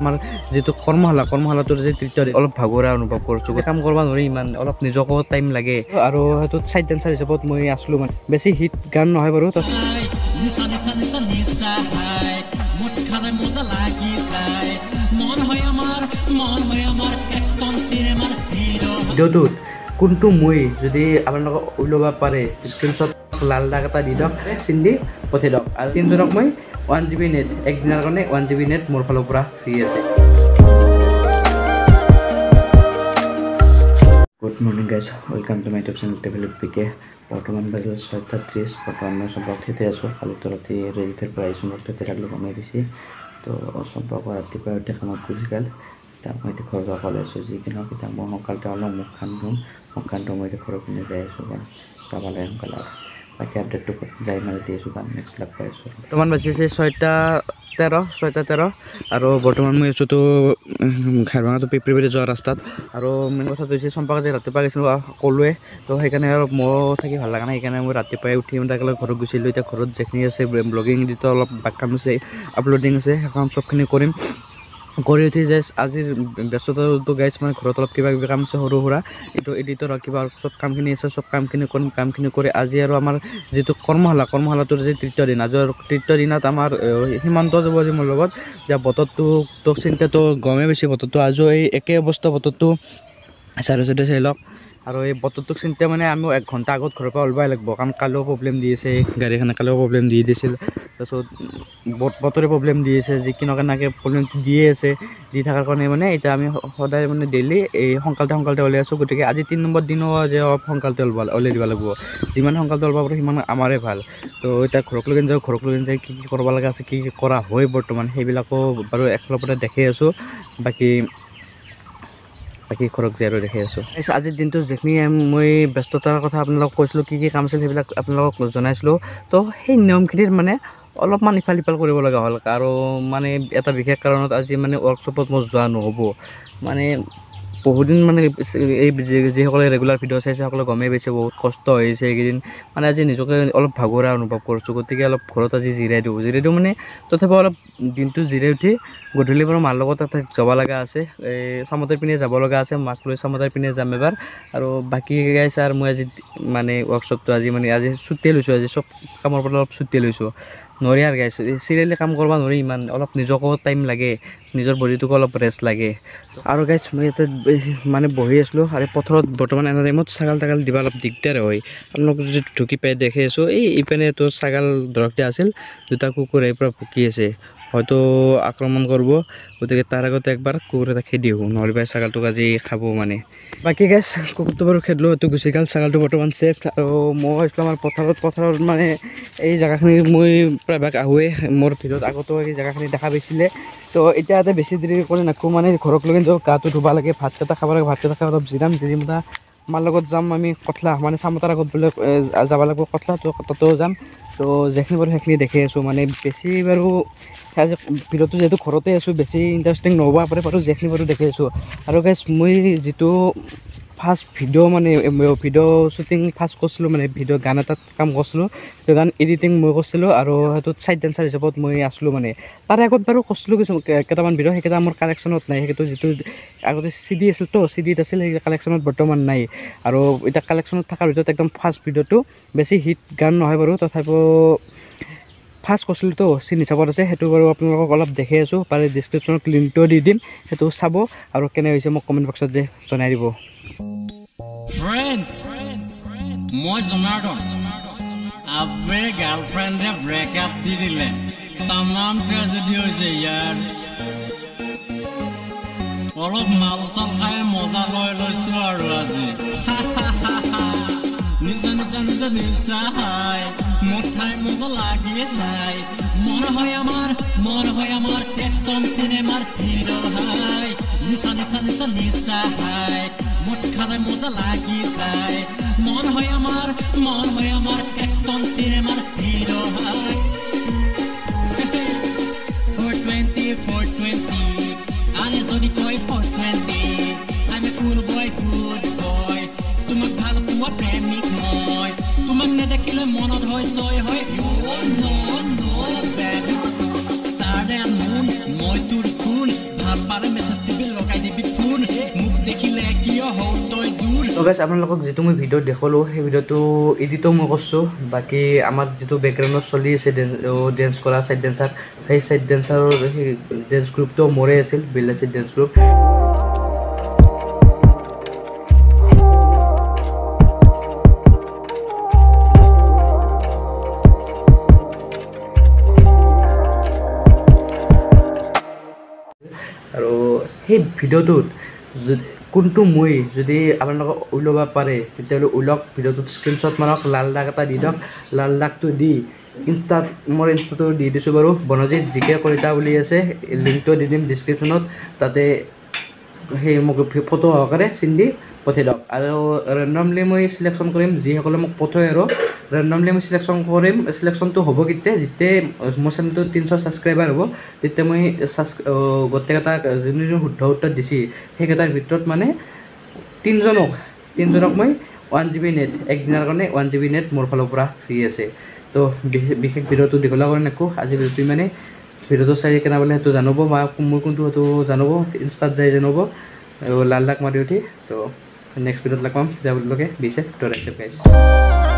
আমাৰ যেটো কৰ্মশালাটোৰ যে তৃতীয় অলপ ভাগৰা অনুভৱ কৰিছো কাম কৰিব নোৱাৰি ইমান অলপ নিজকো টাইম লাগে আৰু হেতু সাইড ডান্সাৰ হিচাপত মই আসলো মানে বেছি হিট গান নহয় বাৰু নিচা নিচা নিচা নিচা হাই মুঠ খালে মজা লাগি যায় মন হয় আমাৰ একচন সিনেমাৰ হিৰো ভিডিওটো কোনটো মই যদি আপোনালোকক উলিয়াব পাৰে স্ক্ৰিনশ্বট লাল দাগ এটা দি দিয়ক চিন্দি পঠাই দিয়ক আৰু তিনজনক মই 1 GB নেট একদিনৰ কাৰণে 1 GB নেট মোৰ ফালৰ পৰা ফ্ৰী আছে good morning guys welcome to my YouTube channel develop PK বৰ্তমান বাজে 6:30 বৰ্তমান মই সম্পৰ্কতে আছোঁ কালি ৰাতি ৰেজিতেৰ পৰা আহিছোঁ মোৰ তাতে ৰাতিলৈ কমাই দিছে তো সম্পৰ্ক ৰাতিপুৱা উঠি কামত গুচি গ'ল তাক মই এতিয়া ঘৰৰ পৰা কল আছোঁ যিকিনো কিতাপ মই সোনকালতে অলপ মুখ খান মই এতিয়া ঘৰৰ পিনে যাই আছোঁ যাব লাগে সোনকালে বাকী আপডেটটো যাই মানে দি আছোঁ কাৰণ নেক্সট লাগ পাই আছোঁ বৰ্তমান বাজিছে 6:13 আৰু বৰ্তমান মই আছোঁতো খাৰভাঙাটো পিপৰিবাৰী যোৱা ৰাস্তাত আৰু মেইন কথাটো হৈছে চম্পাক যে ৰাতিপুৱা গৈছিলোঁ ক'লোৱে তো সেইকাৰণে আৰু মোৰ থাকি ভাল লগা নাই সেইকাৰণে মই ৰাতিপুৱাই উঠি একেলগে ঘৰত গৈছিলোঁ এতিয়া ঘৰত যিখিনি আছে ব্লগিং এডিটৰ অলপ বাক কাম আছে আপলোডিং আছে সেইকাৰণে চবখিনি কৰিম কৰি উঠি যাই আজিৰ ব্যস্ততাটো গাইছ মানে ঘৰত অলপ কিবা কিবি কাম আছে সৰু সুৰা এইটো এডিটৰ কিবা চব কামখিনি আছে চব কামখিনি কৰিম কামখিনি কৰি আজি আৰু আমাৰ যেটো কৰ্মশালাটোৰ যে তৃতীয় দিন আজিৰ তৃতীয় দিনত আমাৰ হিমন্ত যাব আজি মোৰ লগত যে বতৰটো তোক চিন্তাটো গমে বেছি বতৰটো আজিও এই একে অৱস্থা বতৰটো চাই লওক আৰু এই বতৰটোক চিন্তা মানে আমি 1 ঘণ্টা আগত ঘৰৰ পৰা ওলবাই লাগিব কাৰণ কালিও প্ৰব্লেম দি আছে গাড়ীখনে কালিও প্ৰব্লেম দি দিছিল তাৰপিছত বতৰে প্ৰব্লেম দি আছে যিকিনো কাৰণে প্ৰব্লেমটো দিয়ে আছে দি থকাৰ কাৰণে মানে এতিয়া আমি সদায় মানে ডেইলি এই সোনকালতে ওলাই আছোঁ গতিকে আজি 3 নম্বৰ দিনো যে সোনকালতে ওলাই দিব লাগিব যিমান সোনকালতে ওলাব পাৰে সিমান আমাৰে ভাল তো এতিয়া ঘৰক লৈ যাই কি কৰিব লগা আছে কি কৰা হয় বৰ্তমান সেইবিলাকো বাৰু একফালৰ পৰা দেখি আছোঁ বাকী ঘৰক যাই আৰু দেখি আছোঁ আজিৰ দিনটো যিখিনি মই ব্যস্ততাৰ কথা আপোনালোকক কৈছিলোঁ কি কাম আছিল সেইবিলাক আপোনালোকক জনাইছিলোঁ তো সেই নিয়মখিনিৰ মানে অলপমান ইফাল কৰিব লগা হ'ল আৰু মানে এটা বিশেষ কাৰণত আজি মানে ৱৰ্কশ্বপত মই যোৱা নহ'ব মানে বহুদিন মানে এই যিসকলে ৰেগুলাৰ ভিডিঅ' চাইছে সকলে গমেই পাইছে বহুত কষ্ট হৈছে এইকেইদিন মানে আজি নিজকে অলপ ভাগৰা অনুভৱ কৰিছোঁ গতিকে অলপ ঘৰত আজি জিৰাই দিওঁ মানে তথাপিও অলপ দিনটো জিৰাই উঠি গধূলি পৰা মাৰ লগত এটা যাব লগা আছে এই চামতাৰ পিনে যাব লগা আছে মাক লৈ চামতাৰ পিনে যাম এবাৰ আৰু বাকী গাইছে আৰু মই আজি মানে ৱৰ্কশ্বপটো আজি ছুটি লৈছোঁ আজি চব কামৰ পৰা অলপ ছুটি লৈছোঁ নোৱাৰি আৰু গাইছোঁ চিৰিয়েলি কাম কৰিব নোৱাৰি ইমান অলপ নিজকো টাইম লাগে নিজৰ বডিটোকো অলপ ৰেষ্ট লাগে আৰু গাইছ মই ইয়াতে মানে বহি আছিলোঁ আৰু পথাৰত বৰ্তমান এনে টাইমত ছাগাল দিব অলপ দিগদাৰ হয় আপোনালোক যদি ঢুকি পাই দেখি আছোঁ ইপিনে তো ছাগাল দৰকতে আছিল দুটা কুকুৰ এই পৰা ভুকি আছে হয়তো আক্ৰমণ কৰিব গতিকে তাৰ আগতে একবাৰ কুকুৰ এটা খেদি দিওঁ নহ'লে পাই ছাগালটোক আজি খাব মানে বাকী গাইছ কুকুৰটো বাৰু খেদিলোঁ সেইটো গুচি গ'ল ছাগালটো বৰ্তমান ছেফ আৰু মই হৈছিলোঁ আমাৰ পথাৰত মানে এই জেগাখিনি মই প্ৰায়ভাগ আহোঁৱে মোৰ ভিডিঅ'ত আগতেও এই জেগাখিনি দেখা পাইছিলে তো এতিয়া ইয়াতে বেছি দেৰি কৰি নাখোঁ মানে ঘৰক লৈ যাওঁ গাটো ধুব লাগে ভাত কেইটা খাব লাগে ভাত কেইটা খাই অলপ জিৰিমতা আমাৰ লগত যাম আমি কঠলা মানে চামতাৰ আগত বোলে যাব লাগিব কঠলা তো তাতেও যাম তো যিখিনি বাৰু সেইখিনি দেখি আছোঁ মানে বেছি বাৰু ভিডিঅ'টো যিহেতু ঘৰতে আছোঁ বেছি ইণ্টাৰেষ্টিং নহ'ব পাৰে বাৰু যিখিনি বাৰু দেখি আছোঁ আৰু গাইছ মই যিটো ফাৰ্ষ্ট ভিডিঅ' শ্বুটিং ফাৰ্ষ্ট কৰিছিলোঁ মানে গান এটাত কাম কৰিছিলোঁ সেইটো গান এডিটিং মই কৰিছিলোঁ আৰু সেইটোত ছাইড ডান্সাৰ হিচাপত মই আছিলোঁ মানে তাৰে আগত বাৰু কৰিছিলোঁ কেইটামান ভিডিঅ' সেইকেইটা মোৰ কালেকশ্যনত নাই সেইটো যিটো আগতে CD আছিল তো CDত আছিল সেই কালেকশ্যনত বৰ্তমান নাই আৰু এতিয়া কালেকশ্যনত থকাৰ ভিতৰত একদম ফাৰ্ষ্ট ভিডিঅ'টো বেছি হিট গান নহয় বাৰু তথাপিও ফাৰ্ষ্ট কৰিছিলোঁ তো চিন হিচাপত আছে সেইটো বাৰু আপোনালোকক অলপ দেখি আছোঁ পাৰে ডিছক্ৰিপশ্যনত লিংকটো দি দিম সেইটো চাব আৰু কেনে হৈছে মোক কমেণ্ট বক্সত যে জনাই দিব Friends, মই জনাৰ্দন আবে গাৰ্লফ্ৰেণ্ডে ব্ৰেকআপ দি দিলে তামাম ট্ৰেজেডি হৈছে ইয়াৰ অলপ মাল চাল খাই মজা লৈ লৈছোঁ আৰু আজি নিচা হাই মুঠাই মজা লাগি যায় মন হয় আমাৰ একচন চিনেমাৰ হিৰো হাই নিচা হাই মুঠ খালে মজা লাগি যায় মন হয় আমাৰ একচন চিনেমাৰ হিৰো হাই 420 আনে যদি কয় 420 I'm a cool boy তোমাক ভাল পোৱা প্ৰেমিক মই তোমাক নেদেখিলে মনত হয় জয় হয় ষ্টাৰ এণ্ড মুন মই তোৰ ফুল তাৰ পাৰে মেছেজ দিবি লগাই দিবি ফোন মোক দেখিলে কিয় হও তই দূৰ তো গাইজ আপোনালোকক যিটো মই ভিডিঅ' দেখালোঁ সেই ভিডিঅ'টো এডিটো মই কৰিছোঁ বাকী আমাৰ যিটো বেকগ্ৰাউণ্ডত চলি আছে ডেন্স কৰা ছাইড ডেন্সাৰ সেই ছাইড ডেন্সাৰৰ সেই ডেন্স গ্ৰুপটো মোৰে আছিল বিল্লাচি ডেন্স গ্ৰুপ আৰু সেই ভিডিঅ'টোত কোনটো মই যদি আপোনালোকক ওলাব পাৰে তেতিয়াহ'লে ওলক ভিডিঅ'টোত স্ক্ৰীনশ্বট মাৰক লাল দাগ এটা দি দিয়ক লাল দাগটো দি ইনষ্টাত মোৰ ইনষ্টাটো দি দিছোঁ বাৰু বনজিত জিকে কলিতা বুলি আছে লিংকটো দি দিম ডিছক্ৰিপশ্যনত তাতে সেই মোক ফটো সহকাৰে চিন দি পঠাই দিয়ক আৰু ৰেণ্ডমলি মই চিলেকশ্যন কৰিম যিসকলে মোক পঠায় আৰু ৰেণ্ডমলি মই চিলেকশ্যন কৰিম চিলেকশ্যনটো হ'ব কেতিয়া যেতিয়া মোৰ চেনেলটো 300 ছাবস্ক্ৰাইবাৰ হ'ব তেতিয়া মই গোটেইকেইটা যোনে শুদ্ধ উত্তৰ দিছে সেইকেইটাৰ ভিতৰত মানে তিনিজনক মই 1 GB নেট একদিনৰ কাৰণে 1 GB নেট মোৰ ফালৰ পৰা ফ্ৰী আছে তো বিশেষ ভিডিঅ'টো দীঘলীয়া কৰি নাকো আজি ভিডিঅ'টো মানে ভিডিঅ'টো চাই কেনে বোলে সেইটো জানিব বা মোৰ কোনটো সেইটো জানিব ইনষ্টাত যাই জানিব আৰু লাল লাখ মাৰি উঠি তো নেক্সট ভিডিঅ'ত লগ পাম তেতিয়ালৈকে দিছে তো ৰাইট গাইজ